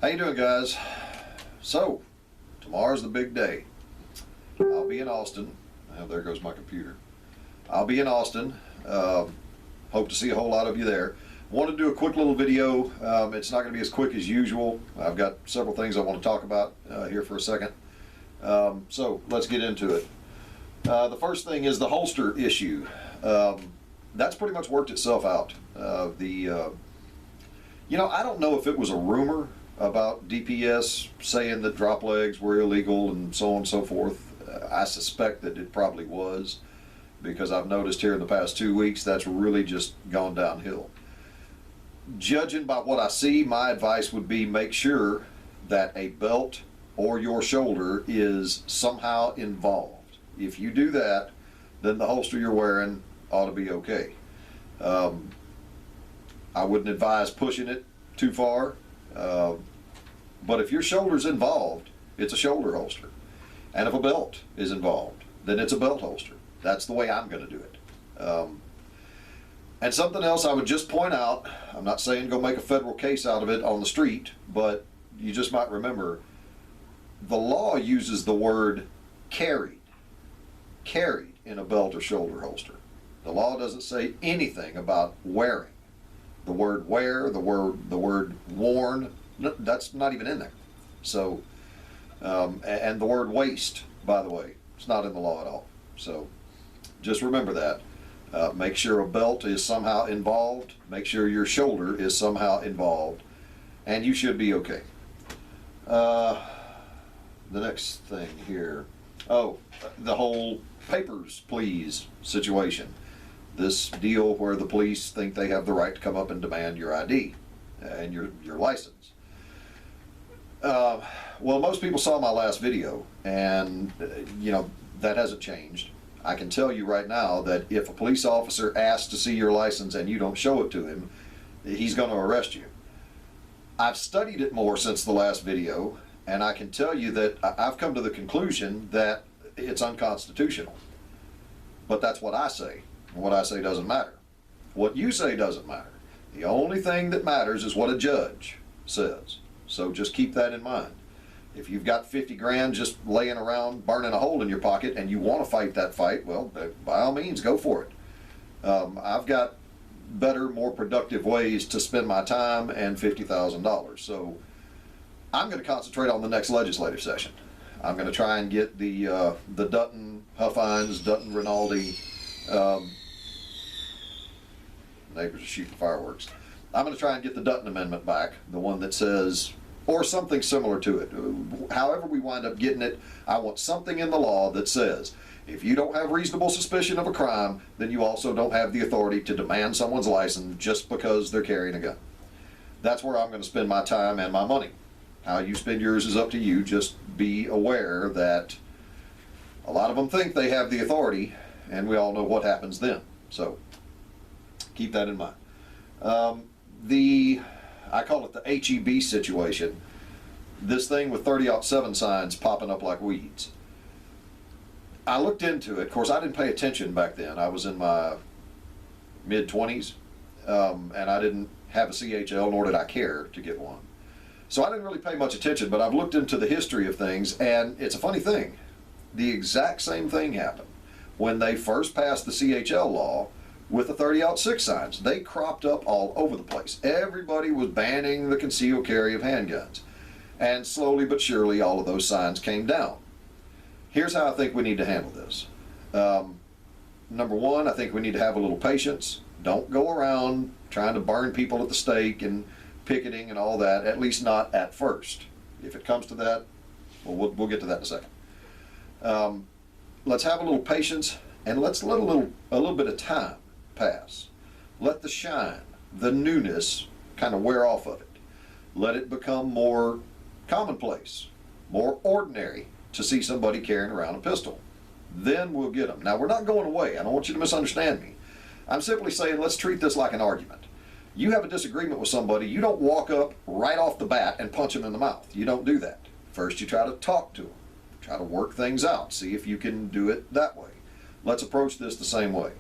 How you doing, guys? So, tomorrow's the big day. I'll be in Austin. Oh, there goes my computer. I'll be in Austin. Hope to see a whole lot of you there. Want to do a quick little video. It's not going to be as quick as usual. I've got several things I want to talk about here for a second. So, let's get into it. The first thing is the holster issue. That's pretty much worked itself out. You know, I don't know if it was a rumor about DPS saying that drop legs were illegal and so on and so forth. I suspect that it probably was, because I've noticed here in the past 2 weeks that's really just gone downhill. Judging by what I see, my advice would be make sure that a belt or your shoulder is somehow involved. If you do that, then the holster you're wearing ought to be okay. I wouldn't advise pushing it too far. But if your shoulder's involved, it's a shoulder holster. And if a belt is involved, then it's a belt holster. That's the way I'm going to do it. And something else I would just point out, I'm not saying go make a federal case out of it on the street, but you just might remember, the law uses the word carried in a belt or shoulder holster. The law doesn't say anything about wearing. The word wear, the word worn, that's not even in there. So, and the word waist, by the way, it's not in the law at all. So, just remember that. Make sure a belt is somehow involved. Make sure your shoulder is somehow involved, and you should be okay. The next thing here. Oh, the whole papers, please situation. This deal where the police think they have the right to come up and demand your ID and your license. Well, most people saw my last video, and you know, that hasn't changed. I can tell you right now that if a police officer asks to see your license and you don't show it to him, he's going to arrest you. I've studied it more since the last video, and I can tell you that I've come to the conclusion that it's unconstitutional. But that's what I say. What I say doesn't matter. What you say doesn't matter. The only thing that matters is what a judge says. So just keep that in mind. If you've got 50 grand just laying around burning a hole in your pocket and you want to fight that fight, well, by all means, go for it. I've got better, more productive ways to spend my time and $50,000. So I'm going to concentrate on the next legislative session. I'm going to try and get the Dutton Huffines, Dutton Rinaldi, neighbors are shooting fireworks. I'm going to try and get the Dutton Amendment back, the one that says, or something similar to it. However we wind up getting it, I want something in the law that says, if you don't have reasonable suspicion of a crime, then you also don't have the authority to demand someone's license just because they're carrying a gun. That's where I'm going to spend my time and my money. How you spend yours is up to you. Just be aware that a lot of them think they have the authority, and we all know what happens then. So keep that in mind. I call it the HEB situation. This thing with 30-07 signs popping up like weeds. I looked into it. Of course, I didn't pay attention back then. I was in my mid-20s, and I didn't have a CHL, nor did I care to get one. So I didn't really pay much attention, but I've looked into the history of things, and it's a funny thing. The exact same thing happened. When they first passed the CHL law with the 30-06 signs, they cropped up all over the place. Everybody was banning the concealed carry of handguns. And slowly but surely, all of those signs came down. Here's how I think we need to handle this. Number one, I think we need to have a little patience. Don't go around trying to burn people at the stake and picketing and all that, at least not at first. If it comes to that, well, we'll get to that in a second. Let's have a little patience, and let's let a little bit of time pass. Let the shine, the newness, kind of wear off of it. Let it become more commonplace, more ordinary to see somebody carrying around a pistol. Then we'll get them. Now, we're not going away. I don't want you to misunderstand me. I'm simply saying let's treat this like an argument. You have a disagreement with somebody, you don't walk up right off the bat and punch them in the mouth. You don't do that. First, you try to talk to them. Try to work things out. See if you can do it that way. Let's approach this the same way.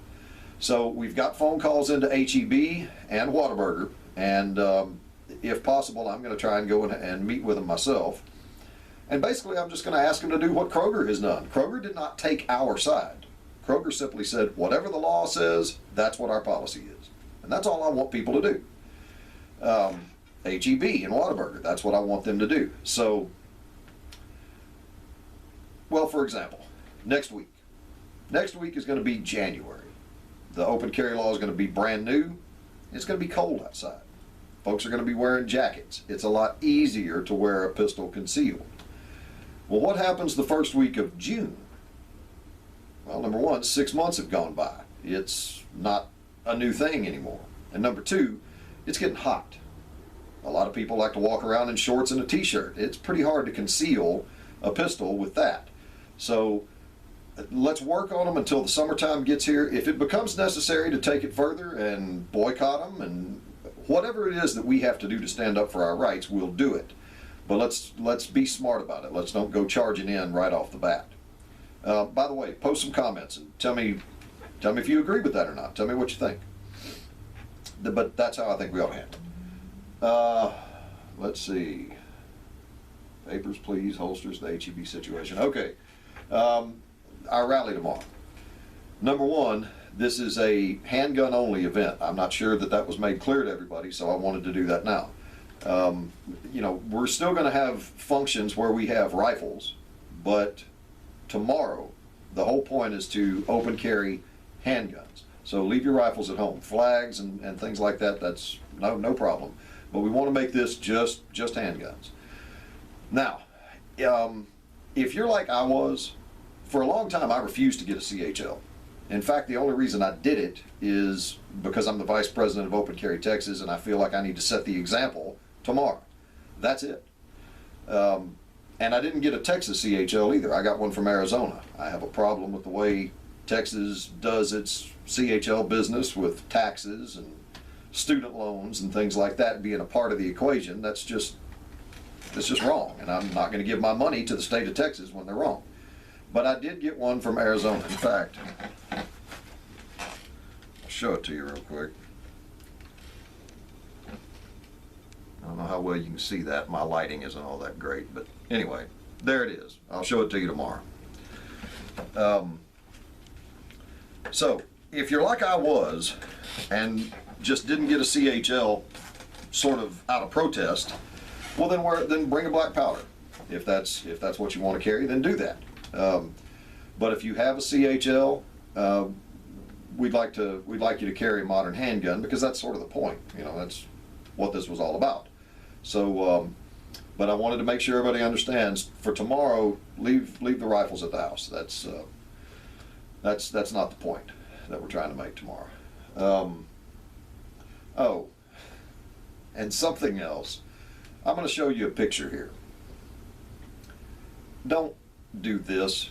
So we've got phone calls into HEB and Whataburger, and if possible, I'm going to try and go and meet with them myself. And basically, I'm just going to ask them to do what Kroger has done. Kroger did not take our side. Kroger simply said, whatever the law says, that's what our policy is. And that's all I want people to do. HEB in Whataburger, that's what I want them to do. So, well, for example, next week. Next week is going to be January. The open carry law is going to be brand new. It's going to be cold outside. Folks are going to be wearing jackets. It's a lot easier to wear a pistol concealed. Well, what happens the first week of June? Well, number one, 6 months have gone by. It's not a new thing anymore. And number two, it's getting hot. A lot of people like to walk around in shorts and a t-shirt. It's pretty hard to conceal a pistol with that. So let's work on them until the summertime gets here. If it becomes necessary to take it further and boycott them and whatever it is that we have to do to stand up for our rights, we'll do it. But let's be smart about it. Let's don't go charging in right off the bat. By the way, post some comments and tell me if you agree with that or not. Tell me what you think. But that's how I think we ought to handle it. Let's see. Papers, please. Holsters, the HEB situation. Okay. Our rally tomorrow. Number one, this is a handgun only event. I'm not sure that was made clear to everybody, so I wanted to do that now. You know, we're still going to have functions where we have rifles, but tomorrow, the whole point is to open carry handguns. So leave your rifles at home. Flags and things like that, that's no problem. But we want to make this just handguns. Now, if you're like I was, for a long time I refused to get a CHL. In fact, the only reason I did it is because I'm the vice president of Open Carry Texas and I feel like I need to set the example tomorrow. That's it. And I didn't get a Texas CHL either. I got one from Arizona. I have a problem with the way Texas does its CHL business with taxes and student loans and things like that being a part of the equation. That's just wrong. And I'm not going to give my money to the state of Texas when they're wrong. But I did get one from Arizona. In fact, I'll show it to you real quick. I don't know how well you can see that. My lighting isn't all that great, but anyway, there it is. I'll show it to you tomorrow. So, if you're like I was and just didn't get a CHL sort of out of protest, well then bring a black powder. If that's what you want to carry, then do that. But if you have a CHL, we'd like you to carry a modern handgun because that's sort of the point. You know, that's what this was all about. So, but I wanted to make sure everybody understands. For tomorrow, leave the rifles at the house. That's not the point that we're trying to make tomorrow. Oh, and something else. I'm going to show you a picture here. Don't do this.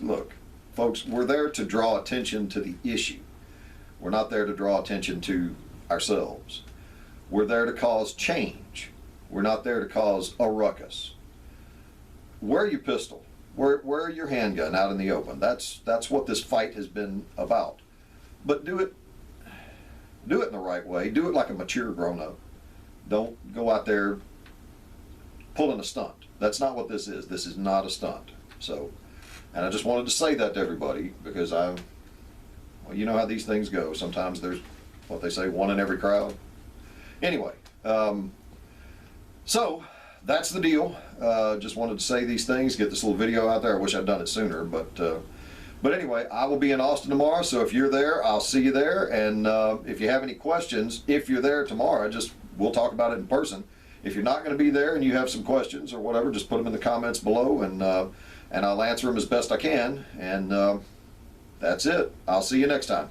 Look, folks, we're there to draw attention to the issue. We're not there to draw attention to ourselves. We're there to cause change. We're not there to cause a ruckus. Wear your pistol. Wear your handgun out in the open. That's what this fight has been about. But do it in the right way. Do it like a mature grown-up. Don't go out there pulling a stunt. That's not what this is. This is not a stunt. So, and I just wanted to say that to everybody because well, you know how these things go. Sometimes there's what they say, one in every crowd. Anyway, so that's the deal. Just wanted to say these things, get this little video out there. I wish I'd done it sooner, but anyway, I will be in Austin tomorrow, so if you're there, I'll see you there. And if you have any questions, if you're there tomorrow, we'll talk about it in person. If you're not going to be there and you have some questions or whatever, just put them in the comments below, and I'll answer them as best I can. And that's it. I'll see you next time.